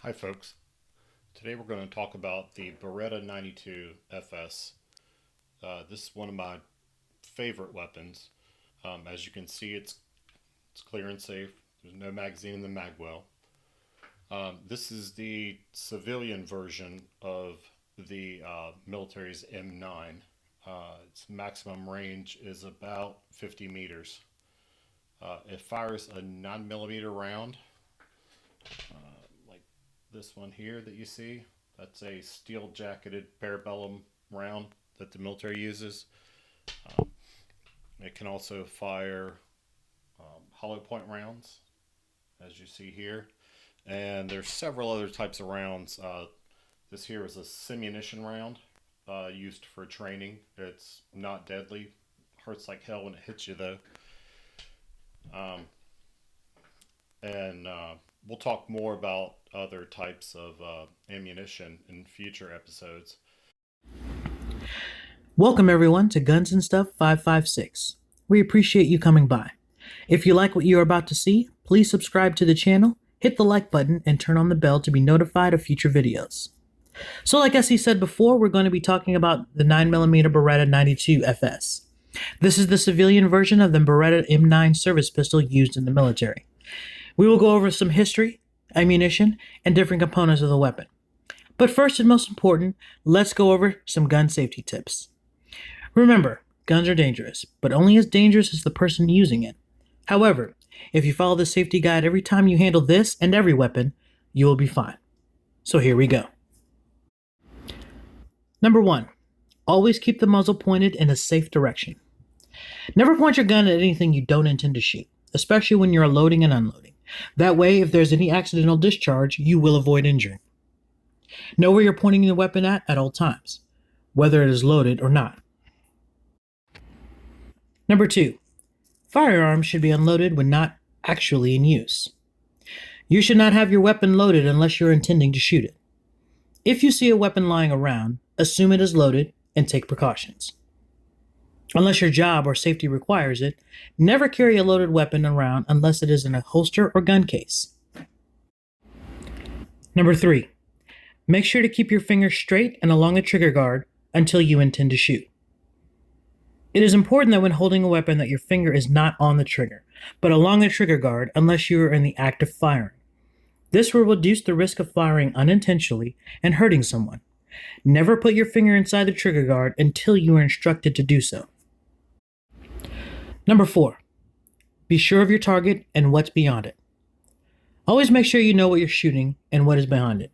Hi folks. Today we're going to talk about the Beretta 92 FS. This is one of my favorite weapons. As you can see, it's clear and safe. There's no magazine in the mag well. This is the civilian version of the military's M9. Its maximum range is about 50 meters. It fires a 9mm round, like this one here that you see. That's a steel jacketed parabellum round that the military uses. It can also fire hollow point rounds, as you see here. And there's several other types of rounds. This here is a simunition round used for training. It's not deadly. Hurts like hell when it hits you though. And we'll talk more about other types of ammunition in future episodes. Welcome everyone to Guns and Stuff 556. We appreciate you coming by. If you like what you are about to see, please subscribe to the channel, hit the like button, and turn on the bell to be notified of future videos. So like Essie said before, we're going to be talking about the 9mm Beretta 92 FS. This is the civilian version of the Beretta M9 service pistol used in the military. We will go over some history, ammunition, and different components of the weapon. But first and most important, let's go over some gun safety tips. Remember, guns are dangerous, but only as dangerous as the person using it. However, if you follow the safety guide every time you handle this and every weapon, you will be fine. So here we go. Number 1. Always keep the muzzle pointed in a safe direction. Never point your gun at anything you don't intend to shoot, especially when you're loading and unloading. That way, if there's any accidental discharge, you will avoid injury. Know where you're pointing the weapon at all times, whether it is loaded or not. Number 2. Firearms should be unloaded when not actually in use. You should not have your weapon loaded unless you're intending to shoot it. If you see a weapon lying around, assume it is loaded and take precautions. Unless your job or safety requires it, never carry a loaded weapon around unless it is in a holster or gun case. Number 3. Make sure to keep your fingers straight and along the trigger guard until you intend to shoot. It is important that when holding a weapon that your finger is not on the trigger, but along the trigger guard unless you are in the act of firing. This will reduce the risk of firing unintentionally and hurting someone. Never put your finger inside the trigger guard until you are instructed to do so. Number 4. Be sure of your target and what's beyond it. Always make sure you know what you're shooting and what is behind it.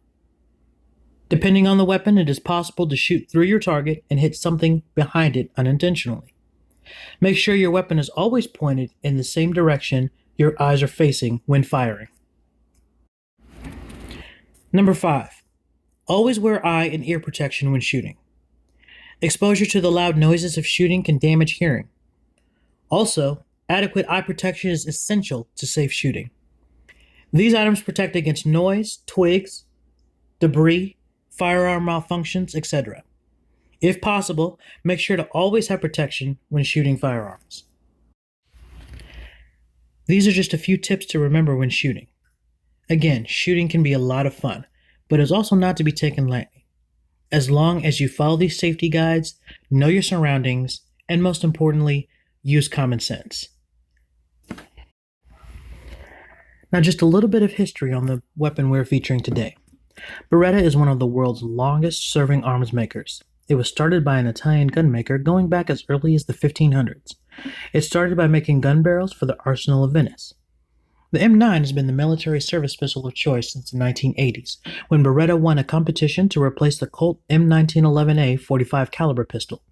Depending on the weapon, it is possible to shoot through your target and hit something behind it unintentionally. Make sure your weapon is always pointed in the same direction your eyes are facing when firing. Number 5. Always wear eye and ear protection when shooting. Exposure to the loud noises of shooting can damage hearing. Also, adequate eye protection is essential to safe shooting. These items protect against noise, twigs, debris, firearm malfunctions, etc. If possible, make sure to always have protection when shooting firearms. These are just a few tips to remember when shooting. Again, shooting can be a lot of fun, but is also not to be taken lightly. As long as you follow these safety guides, know your surroundings, and most importantly, use common sense. Now just a little bit of history on the weapon we're featuring today. Beretta is one of the world's longest serving arms makers. It was started by an Italian gunmaker going back as early as the 1500s. It started by making gun barrels for the Arsenal of Venice. The M9 has been the military service pistol of choice since the 1980s, when Beretta won a competition to replace the Colt M1911A 45 caliber pistol.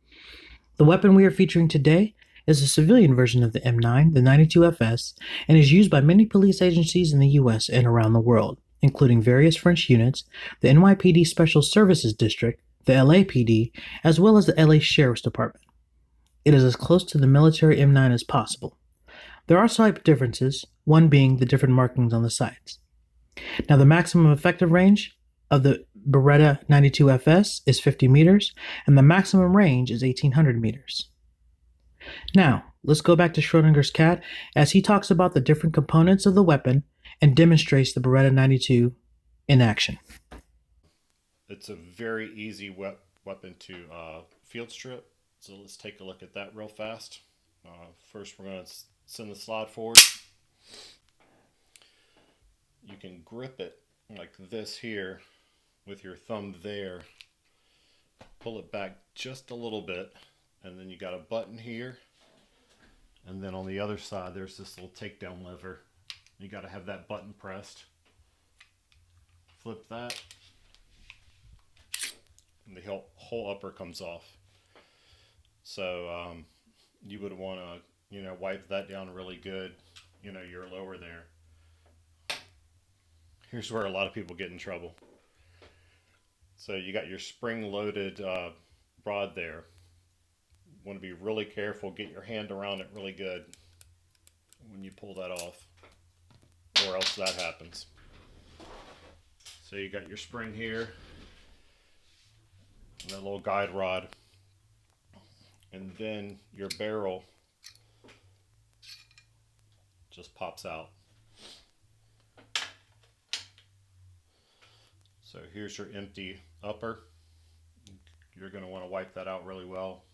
The weapon we are featuring today is a civilian version of the M9, the 92FS, and is used by many police agencies in the US and around the world, including various French units, the NYPD Special Services District, the LAPD, as well as the LA Sheriff's Department. It is as close to the military M9 as possible. There are slight differences, one being the different markings on the sides. Now the maximum effective range of the Beretta 92FS is 50 meters, and the maximum range is 1800 meters. Now, let's go back to Schrodinger's cat as he talks about the different components of the weapon and demonstrates the Beretta 92 in action. It's a very easy weapon to field strip. So let's take a look at that real fast. First, we're going to send the slide forward. You can grip it like this here with your thumb there. Pull it back just a little bit, and then you got a button here. And then on the other side, there's this little takedown lever. You got to have that button pressed. Flip that, and the whole upper comes off. So you would want to, wipe that down really good. Your lower there. Here's where a lot of people get in trouble. So you got your spring-loaded rod there. Want to be really careful. Get your hand around it really good when you pull that off, or else that happens. So you got your spring here, and that little guide rod, and then your barrel just pops out. So here's your empty upper. You're going to want to wipe that out really well.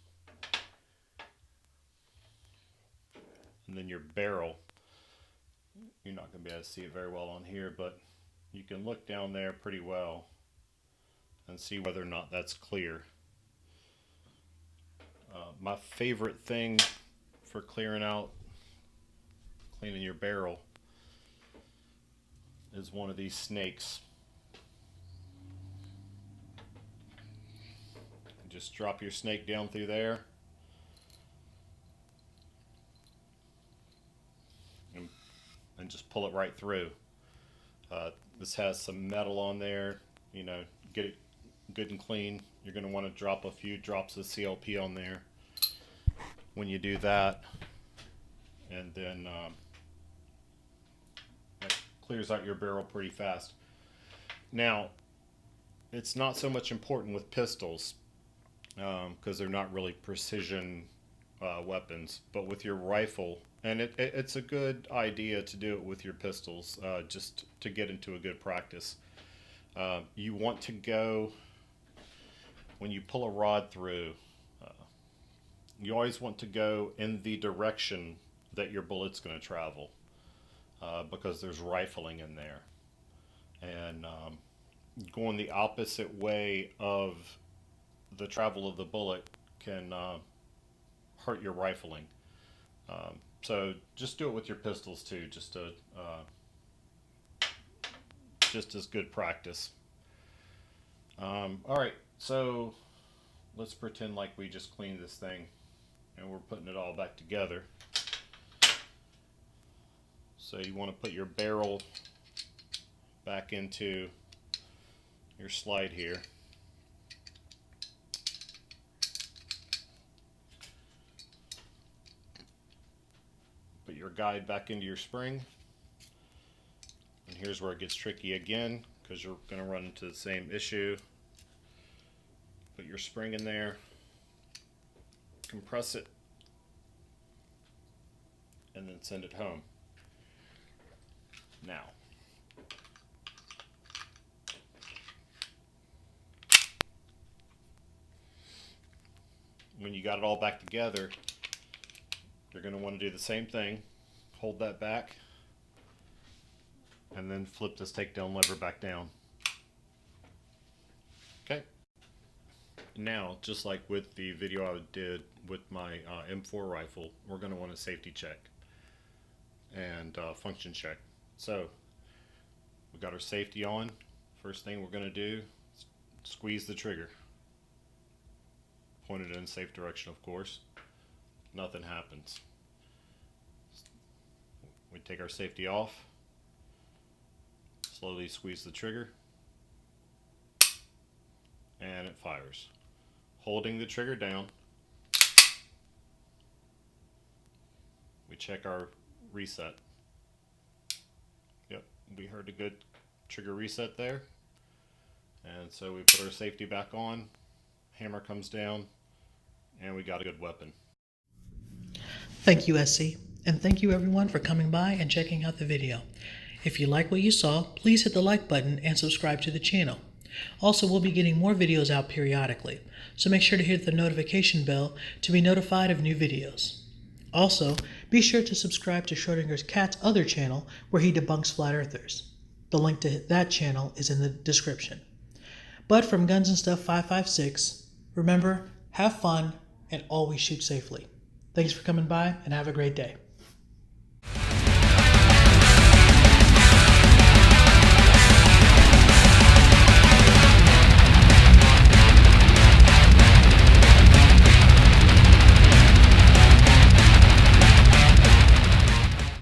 And then your barrel, you're not going to be able to see it very well on here, but you can look down there pretty well and see whether or not that's clear. My favorite thing for cleaning your barrel is one of these snakes. Just drop your snake down through there, and just pull it right through. This has some metal on there. Get it good and clean. You're going to want to drop a few drops of CLP on there when you do that, and then that clears out your barrel pretty fast. Now, it's not so much important with pistols because they're not really precision weapons, but with your rifle, and it's a good idea to do it with your pistols just to get into a good practice. You want to go, when you pull a rod through, you always want to go in the direction that your bullet's going to travel because there's rifling in there. And going the opposite way of the travel of the bullet can hurt your rifling. So just do it with your pistols too, just as good practice. All right, so let's pretend like we just cleaned this thing and we're putting it all back together. So you want to put your barrel back into your slide here. Put your guide back into your spring. And here's where it gets tricky again, because you're going to run into the same issue. Put your spring in there, compress it, and then send it home. Now, when you got it all back together, you're going to want to do the same thing. Hold that back, and then flip this takedown lever back down. Okay. Now, just like with the video I did with my M4 rifle, we're going to want a safety check and function check. So, we got our safety on. First thing we're going to do is squeeze the trigger. Point it in a safe direction, of course. Nothing happens. We take our safety off, slowly squeeze the trigger, and it fires. Holding the trigger down, we check our reset. Yep, we heard a good trigger reset there. And so we put our safety back on, hammer comes down, and we got a good weapon. Thank you, SC, and thank you everyone for coming by and checking out the video. If you like what you saw, please hit the like button and subscribe to the channel. Also, we'll be getting more videos out periodically, so make sure to hit the notification bell to be notified of new videos. Also, be sure to subscribe to Schrodinger's cat's other channel where he debunks flat earthers. The link to that channel is in the description. But from Guns and Stuff 556, remember, have fun and always shoot safely. Thanks for coming by and have a great day.